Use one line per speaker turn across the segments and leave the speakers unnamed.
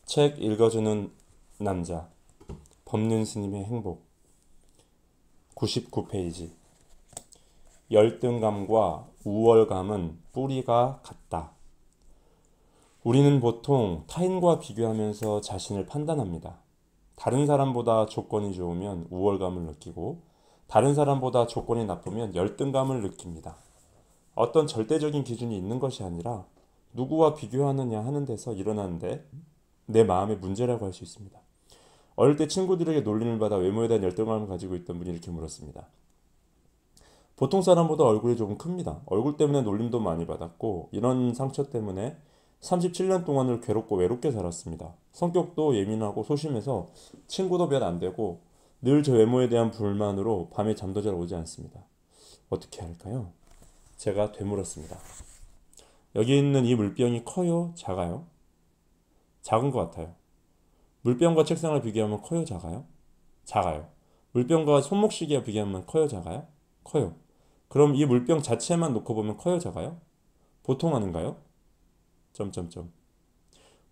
책 읽어주는 남자 법륜 스님의 행복 99페이지 열등감과 우월감은 뿌리가 같다. 우리는 보통 타인과 비교하면서 자신을 판단합니다. 다른 사람보다 조건이 좋으면 우월감을 느끼고 다른 사람보다 조건이 나쁘면 열등감을 느낍니다. 어떤 절대적인 기준이 있는 것이 아니라 누구와 비교하느냐 하는 데서 일어나는데 내 마음의 문제라고 할 수 있습니다. 어릴 때 친구들에게 놀림을 받아 외모에 대한 열등감을 가지고 있던 분이 이렇게 물었습니다. 보통 사람보다 얼굴이 조금 큽니다. 얼굴 때문에 놀림도 많이 받았고 이런 상처 때문에 37년 동안을 괴롭고 외롭게 살았습니다. 성격도 예민하고 소심해서 친구도 몇 안 되고 늘 제 외모에 대한 불만으로 밤에 잠도 잘 오지 않습니다. 어떻게 할까요? 제가 되물었습니다. 여기 있는 이 물병이 커요? 작아요? 작은 것 같아요. 물병과 책상을 비교하면 커요? 작아요? 작아요. 물병과 손목시계와 비교하면 커요? 작아요? 커요. 그럼 이 물병 자체만 놓고 보면 커요? 작아요? 보통 아닌가요? 점점점.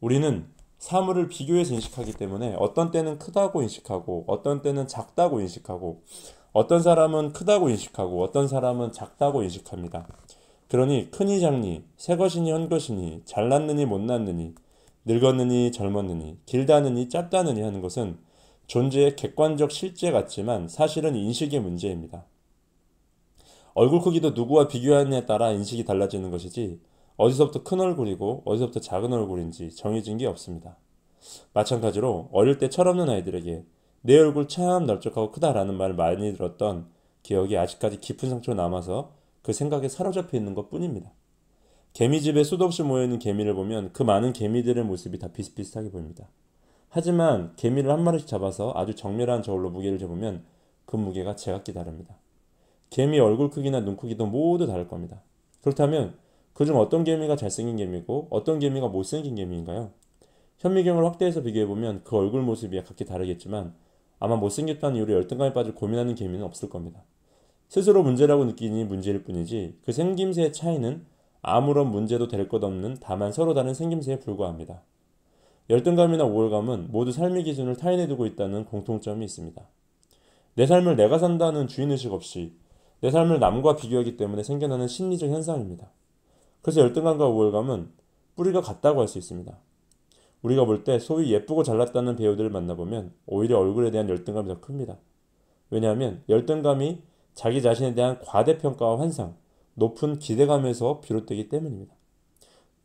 우리는 사물을 비교해서 인식하기 때문에 어떤 때는 크다고 인식하고 어떤 때는 작다고 인식하고 어떤 사람은 크다고 인식하고 어떤 사람은 작다고 인식합니다. 그러니 크니 작니, 새 것이니 현 것이니, 잘났느니 못났느니, 늙었느니 젊었느니, 길다느니 짧다느니 하는 것은 존재의 객관적 실제 같지만 사실은 인식의 문제입니다. 얼굴 크기도 누구와 비교하느냐에 따라 인식이 달라지는 것이지 어디서부터 큰 얼굴이고 어디서부터 작은 얼굴인지 정해진 게 없습니다. 마찬가지로 어릴 때 철없는 아이들에게 내 얼굴 참 넓적하고 크다라는 말을 많이 들었던 기억이 아직까지 깊은 상처로 남아서 그 생각에 사로잡혀 있는 것 뿐입니다. 개미집에 수도 없이 모여있는 개미를 보면 그 많은 개미들의 모습이 다 비슷비슷하게 보입니다. 하지만 개미를 한 마리씩 잡아서 아주 정밀한 저울로 무게를 재보면 그 무게가 제각기 다릅니다. 개미 얼굴 크기나 눈 크기도 모두 다를 겁니다. 그렇다면 그중 어떤 개미가 잘생긴 개미고 어떤 개미가 못생긴 개미인가요? 현미경을 확대해서 비교해보면 그 얼굴 모습이 각기 다르겠지만 아마 못생겼다는 이유로 열등감에 빠져 고민하는 개미는 없을 겁니다. 스스로 문제라고 느끼니 문제일 뿐이지 그 생김새의 차이는 아무런 문제도 될 것 없는 다만 서로 다른 생김새에 불과합니다. 열등감이나 우월감은 모두 삶의 기준을 타인에 두고 있다는 공통점이 있습니다. 내 삶을 내가 산다는 주인의식 없이 내 삶을 남과 비교하기 때문에 생겨나는 심리적 현상입니다. 그래서 열등감과 우월감은 뿌리가 같다고 할 수 있습니다. 우리가 볼 때 소위 예쁘고 잘났다는 배우들을 만나보면 오히려 얼굴에 대한 열등감이 더 큽니다. 왜냐하면 열등감이 자기 자신에 대한 과대평가와 환상, 높은 기대감에서 비롯되기 때문입니다.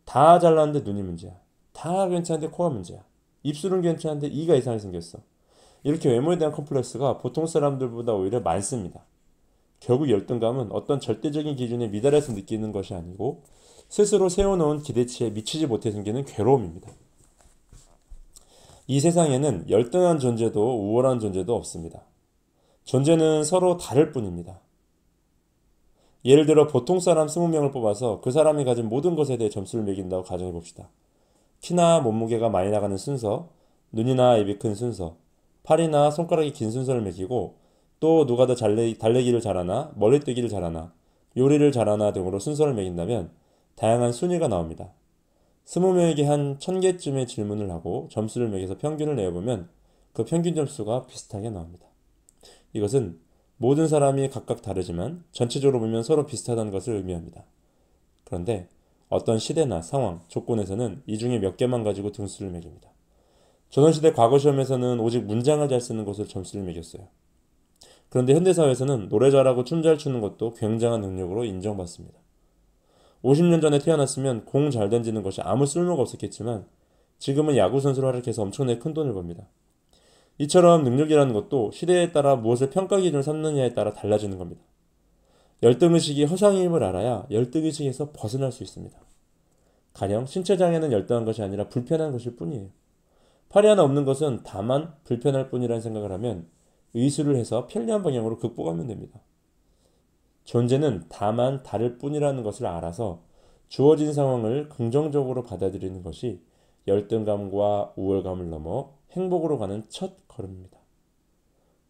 다 잘났는데 눈이 문제야. 다 괜찮은데 코가 문제야. 입술은 괜찮은데 이가 이상하게 생겼어. 이렇게 외모에 대한 컴플렉스가 보통 사람들보다 오히려 많습니다. 결국 열등감은 어떤 절대적인 기준에 미달해서 느끼는 것이 아니고 스스로 세워놓은 기대치에 미치지 못해 생기는 괴로움입니다. 이 세상에는 열등한 존재도 우월한 존재도 없습니다. 존재는 서로 다를 뿐입니다. 예를 들어 보통 사람 20명을 뽑아서 그 사람이 가진 모든 것에 대해 점수를 매긴다고 가정해 봅시다. 키나 몸무게가 많이 나가는 순서, 눈이나 입이 큰 순서, 팔이나 손가락이 긴 순서를 매기고 또 누가 더 달리기를 잘하나, 멀리 뛰기를 잘하나, 요리를 잘하나 등으로 순서를 매긴다면 다양한 순위가 나옵니다. 20명에게 한 1000개쯤의 질문을 하고 점수를 매겨서 평균을 내어보면 그 평균 점수가 비슷하게 나옵니다. 이것은 모든 사람이 각각 다르지만 전체적으로 보면 서로 비슷하다는 것을 의미합니다. 그런데 어떤 시대나 상황, 조건에서는 이 중에 몇 개만 가지고 등수를 매깁니다. 조선시대 과거 시험에서는 오직 문장을 잘 쓰는 것으로 점수를 매겼어요. 그런데 현대사회에서는 노래 잘하고 춤 잘 추는 것도 굉장한 능력으로 인정받습니다. 50년 전에 태어났으면 공 잘 던지는 것이 아무 쓸모가 없었겠지만 지금은 야구선수로 활약해서 엄청나게 큰 돈을 법니다. 이처럼 능력이라는 것도 시대에 따라 무엇을 평가 기준을 삼느냐에 따라 달라지는 겁니다. 열등의식이 허상임을 알아야 열등의식에서 벗어날 수 있습니다. 가령 신체장애는 열등한 것이 아니라 불편한 것일 뿐이에요. 팔이 하나 없는 것은 다만 불편할 뿐이라는 생각을 하면 의술을 해서 편리한 방향으로 극복하면 됩니다. 존재는 다만 다를 뿐이라는 것을 알아서 주어진 상황을 긍정적으로 받아들이는 것이 열등감과 우월감을 넘어 행복으로 가는 첫 걸음입니다.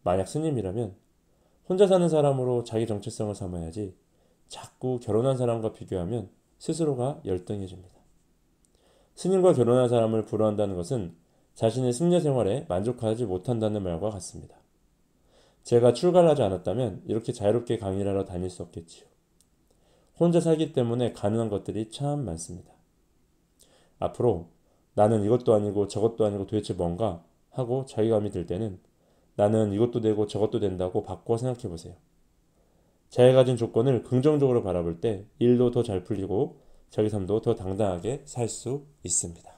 만약 스님이라면 혼자 사는 사람으로 자기 정체성을 삼아야지 자꾸 결혼한 사람과 비교하면 스스로가 열등해집니다. 스님과 결혼한 사람을 부러워한다는 것은
자신의 승려 생활에 만족하지 못한다는 말과 같습니다. 제가 출가를 하지 않았다면 이렇게 자유롭게 강의를 하러 다닐 수 없겠지요. 혼자 살기 때문에 가능한 것들이 참 많습니다. 앞으로 나는 이것도 아니고 저것도 아니고 도대체 뭔가 하고 자괴감이 들 때는 나는 이것도 되고 저것도 된다고 바꿔 생각해 보세요. 자기가 가진 조건을 긍정적으로 바라볼 때 일도 더 잘 풀리고 자기 삶도 더 당당하게 살 수 있습니다.